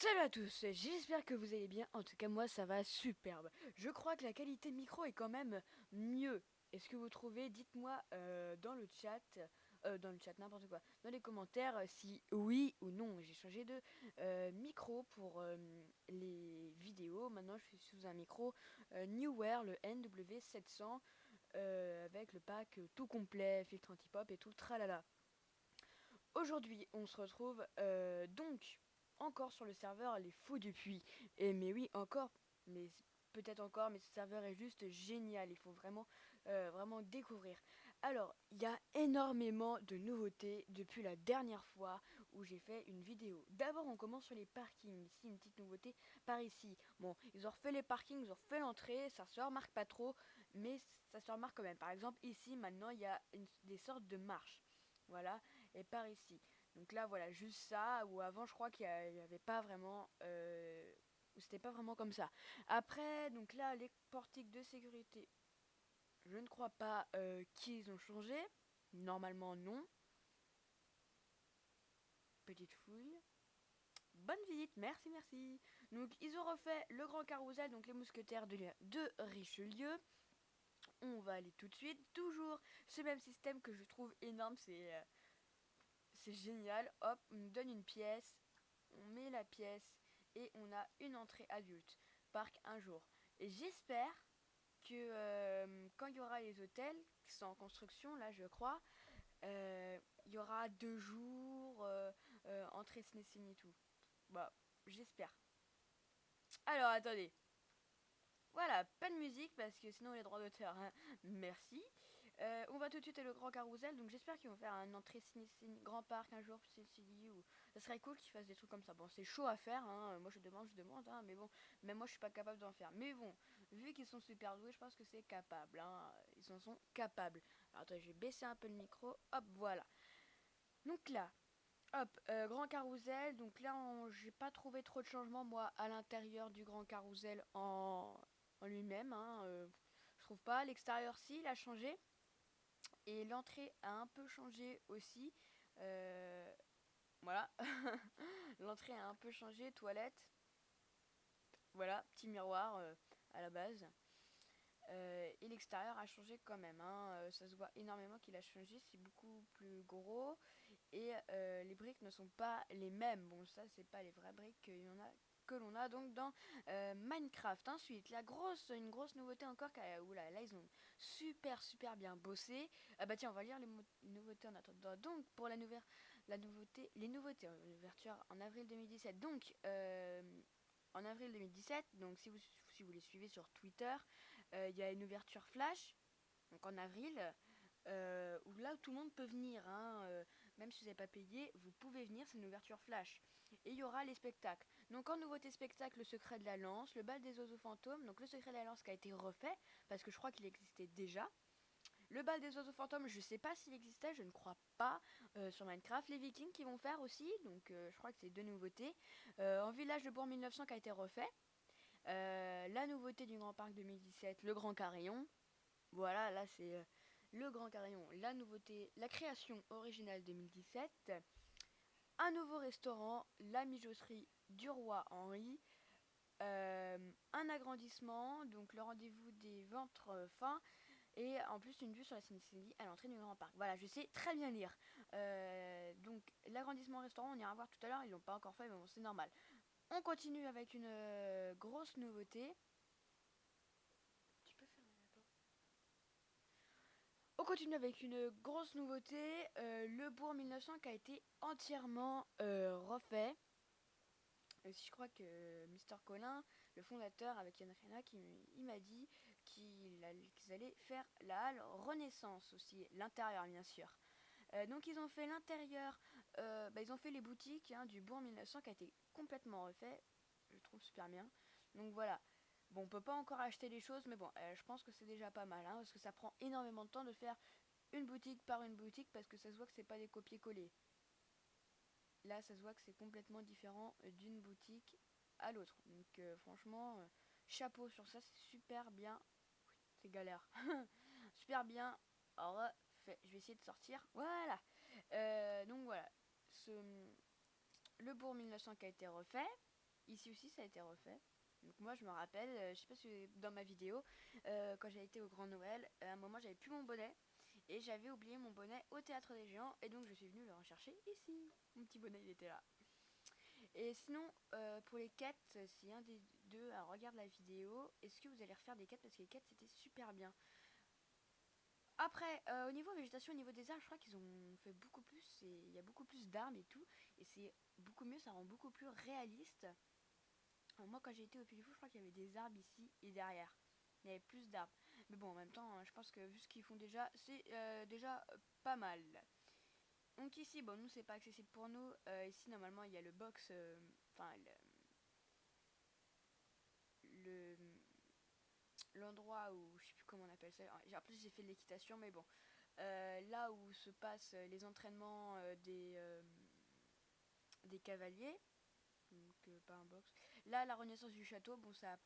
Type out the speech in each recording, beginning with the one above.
Salut à tous, j'espère que vous allez bien. En tout cas, moi ça va superbe. Je crois que la qualité micro est quand même mieux. Est-ce que vous trouvez? Dites-moi dans le chat, n'importe quoi, dans les commentaires, si oui ou non. J'ai changé de micro pour les vidéos. Maintenant, je suis sous un micro Newer, le NW700, avec le pack tout complet, filtre anti-pop et tout le tralala. Aujourd'hui, on se retrouve donc encore sur le serveur Les Fous du Puits. Et mais oui, encore, mais peut-être encore, mais ce serveur est juste génial. Il faut vraiment découvrir. Alors, il y a énormément de nouveautés depuis la dernière fois où j'ai fait une vidéo. D'abord, on commence sur les parkings. Ici, une petite nouveauté par ici. Bon, ils ont refait les parkings, ils ont refait l'entrée. Ça se remarque pas trop, mais ça se remarque quand même. Par exemple, ici, maintenant, il y a des sortes de marches. Voilà, et par ici. Donc là, voilà, juste ça, ou avant, je crois qu'il n'y avait pas vraiment. C'était pas vraiment comme ça. Après, donc là, les portiques de sécurité, je ne crois pas qu'ils ont changé. Normalement, non. Petite fouille. Bonne visite, merci, merci. Donc, ils ont refait le grand carrousel, donc les mousquetaires de Richelieu. On va aller tout de suite. Toujours ce même système que je trouve énorme, c'est génial. Hop, on nous donne une pièce, on met la pièce et on a une entrée adulte. Parc un jour. Et j'espère que quand il y aura les hôtels qui sont en construction, là je crois, il y aura 2 jours, entrée ciné et tout. Bah, j'espère. Alors attendez. Voilà, pas de musique parce que sinon les droits d'auteur, hein. Merci. On va tout de suite à le grand carrousel, donc j'espère qu'ils vont faire un entrée grand parc un jour, CCD, ou ça serait cool qu'ils fassent des trucs comme ça. Bon, c'est chaud à faire, hein. Moi je demande, hein, mais bon, même moi je suis pas capable d'en faire. Mais bon, vu qu'ils sont super doués, je pense que c'est capable, hein. Ils en sont capables. Alors attends, je vais baisser un peu le micro, hop, voilà. Donc là, hop, grand carrousel, donc là j'ai pas trouvé trop de changements moi à l'intérieur du grand carrousel en lui-même, hein, je trouve pas. L'extérieur si, il a changé. Et l'entrée a un peu changé aussi. Euh, voilà. L'entrée a un peu changé, toilette. Voilà, petit miroir à la base. Et l'extérieur a changé quand même, hein. Ça se voit énormément qu'il a changé, c'est beaucoup plus gros. Et les briques ne sont pas les mêmes. Bon, ça, c'est pas les vraies briques que l'on a donc dans Minecraft. Ensuite, une grosse nouveauté encore, oula, là ils ont super bien bossé. Ah bah tiens, on va lire les nouveautés en attendant. Donc pour la nouveauté, les nouveautés, l'ouverture en avril 2017. Donc en avril 2017, donc si vous les suivez sur Twitter, il y a une ouverture flash, donc en avril, où là tout le monde peut venir, hein, même si vous n'avez pas payé, vous pouvez venir, c'est une ouverture flash. Et il y aura les spectacles. Donc en nouveauté spectacle, le secret de la lance, le bal des oiseaux fantômes, donc le secret de la lance qui a été refait, parce que je crois qu'il existait déjà. Le bal des oiseaux fantômes, je sais pas s'il existait, je ne crois pas, sur Minecraft. Les Vikings qui vont faire aussi, donc je crois que c'est deux nouveautés. En village de Bourg 1900 qui a été refait. La nouveauté du Grand Parc 2017, le Grand Carillon. Voilà, là c'est le Grand Carillon, la nouveauté, la création originale 2017. Un nouveau restaurant, la mijoterie du roi Henri. Un agrandissement, donc le rendez-vous des ventres fins. Et en plus une vue sur la Seine-Saint-Denis à l'entrée du Grand Parc. Voilà, je sais très bien lire. Donc l'agrandissement restaurant, on ira voir tout à l'heure, ils l'ont pas encore fait, mais bon, c'est normal. On continue avec une grosse nouveauté. Tu peux fermer la porte. On continue avec une grosse nouveauté, le bourg 1900 qui a été entièrement refait. Si je crois que Mister Colin, le fondateur avec Yann Rena, il m'a dit qu'ils allaient faire la halle Renaissance aussi, l'intérieur bien sûr. Donc ils ont fait l'intérieur, ils ont fait les boutiques, hein, du bourg 1900 qui a été complètement refait, je trouve super bien. Donc voilà. Bon, on peut pas encore acheter les choses, mais bon, je pense que c'est déjà pas mal, hein, parce que ça prend énormément de temps de faire une boutique par une boutique, parce que ça se voit que c'est pas des copier-coller. Là, ça se voit que c'est complètement différent d'une boutique à l'autre. Donc franchement, chapeau sur ça, c'est super bien. C'est galère. Super bien refait. Je vais essayer de sortir. Voilà. Donc voilà. Le bourg 1900 qui a été refait. Ici aussi ça a été refait. Donc moi je me rappelle, je sais pas si dans ma vidéo, quand j'ai été au Grand Noël, à un moment j'avais plus mon bonnet et j'avais oublié mon bonnet au Théâtre des Géants et donc je suis venue le rechercher ici. Mon petit bonnet il était là. Et sinon, pour les quêtes, si un des deux regarde la vidéo, est-ce que vous allez refaire des quêtes? Parce que les quêtes c'était super bien. Après, au niveau végétation, au niveau des arbres, je crois qu'ils ont fait beaucoup plus. Et il y a beaucoup plus d'arbres et tout. Et c'est beaucoup mieux, ça rend beaucoup plus réaliste. Alors moi, quand j'ai été au Puy du Fou, je crois qu'il y avait des arbres ici et derrière. Il y avait plus d'arbres. Mais bon, en même temps, je pense que vu ce qu'ils font déjà, c'est déjà pas mal. Donc ici, bon, nous, c'est pas accessible pour nous. Ici, normalement, il y a le box. Enfin, le l'endroit où je sais plus comment on appelle ça. En plus j'ai fait de l'équitation, mais bon, là où se passent les entraînements des cavaliers, donc pas un box. Là, la renaissance du château, bon, ça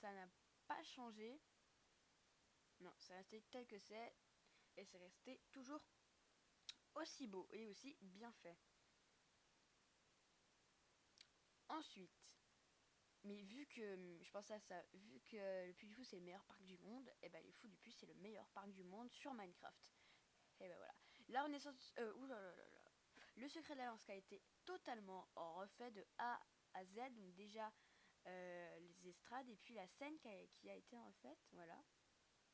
n'a pas changé. Non, c'est resté tel que c'est et c'est resté toujours aussi beau et aussi bien fait. Ensuite, mais vu que je pense à ça, vu que le Puy du Fou c'est le meilleur parc du monde, et ben les Fous du Puy c'est le meilleur parc du monde sur Minecraft. Et ben voilà. La renaissance. Le secret de la lance qui a été totalement refait de A à Z. Donc déjà les estrades et puis la scène qui a été refaite. Voilà.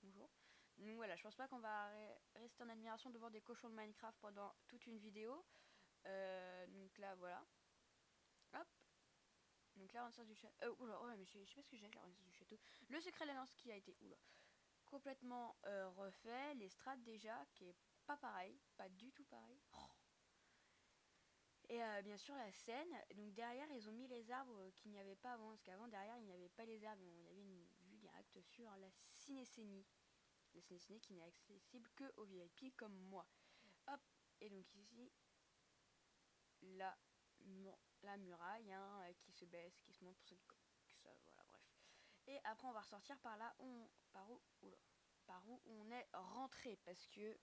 Bonjour. Donc voilà, je pense pas qu'on va rester en admiration devant des cochons de Minecraft pendant toute une vidéo. Donc là voilà. Hop. Donc la renaissance du château. Oula, oh, mais je sais pas ce que j'ai avec la renaissance du château. Le secret de la lance qui a été. Oula. Complètement refait. L'estrade déjà, qui est pas pareil. Pas du tout pareil. Oh. Et bien sûr la scène, donc derrière ils ont mis les arbres qu'il n'y avait pas avant, parce qu'avant derrière il n'y avait pas les arbres, il y avait une vue directe sur la cinécénie. La cinécénie qui n'est accessible que aux VIP comme moi. Hop, et donc ici, la, la muraille hein, qui se baisse, qui se monte pour ceux qui savent, voilà bref. Et après on va ressortir par là, par où on est rentré, parce que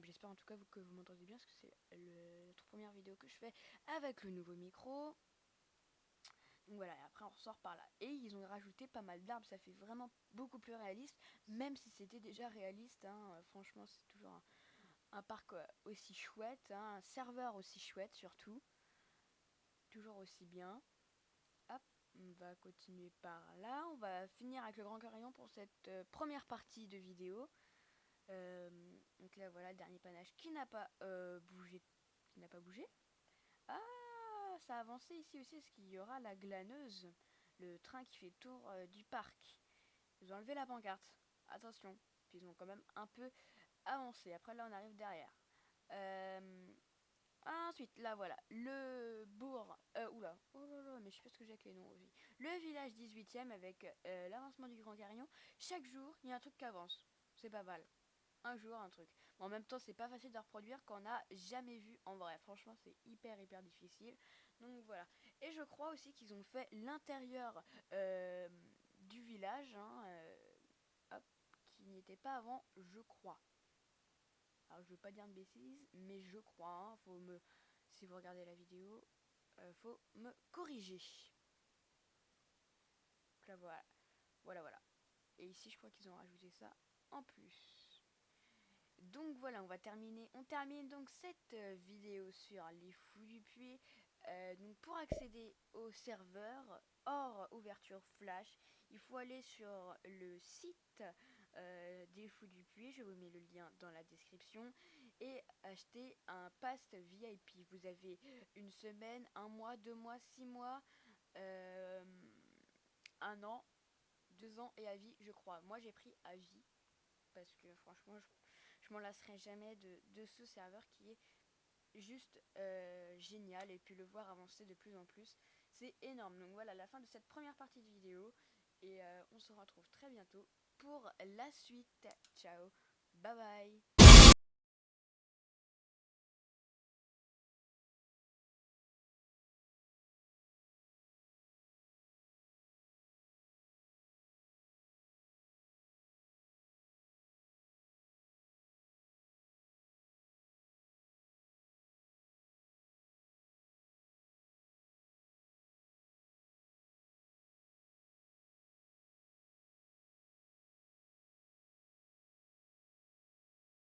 j'espère en tout cas que vous m'entendez bien, parce que c'est la toute première vidéo que je fais avec le nouveau micro. Donc voilà, et après on ressort par là. Et ils ont rajouté pas mal d'arbres, ça fait vraiment beaucoup plus réaliste, même si c'était déjà réaliste. Hein, franchement, c'est toujours un parc aussi chouette, hein, un serveur aussi chouette surtout. Toujours aussi bien. Hop, on va continuer par là. On va finir avec le Grand Carillon pour cette première partie de vidéo. Donc là voilà, le dernier panache qui n'a pas bougé. Qui n'a pas bougé. Ah, ça a avancé ici aussi, parce qu'il y aura la glaneuse, le train qui fait le tour du parc. Ils ont enlevé la pancarte, attention. Puis ils ont quand même un peu avancé. Après là on arrive derrière. Ensuite, là voilà, le bourg. Oula, oh là là, mais je sais pas ce que j'ai avec les noms aussi. Le village 18e avec l'avancement du Grand Carillon. Chaque jour, il y a un truc qui avance. C'est pas mal. Un jour, un truc. Mais en même temps, c'est pas facile de reproduire quand on n'a jamais vu en vrai. Franchement, c'est hyper difficile. Donc voilà. Et je crois aussi qu'ils ont fait l'intérieur du village, hein, hop, qui n'y était pas avant, je crois. Alors je veux pas dire de bêtises, mais je crois. Hein, si vous regardez la vidéo, faut me corriger. Donc là voilà, voilà. Et ici, je crois qu'ils ont rajouté ça en plus. Donc voilà, on termine donc cette vidéo sur les Fous du Puy. Donc pour accéder au serveur hors ouverture flash, il faut aller sur le site des Fous du Puy. Je vous mets le lien dans la description et acheter un pass VIP. Vous avez une semaine, un mois, 2 mois, 6 mois, un an, 2 ans et à vie, je crois. Moi j'ai pris à vie parce que franchement je m'en lasserai jamais de ce serveur qui est juste génial, et puis le voir avancer de plus en plus, c'est énorme. Donc voilà la fin de cette première partie de vidéo et on se retrouve très bientôt pour la suite. Ciao, bye bye.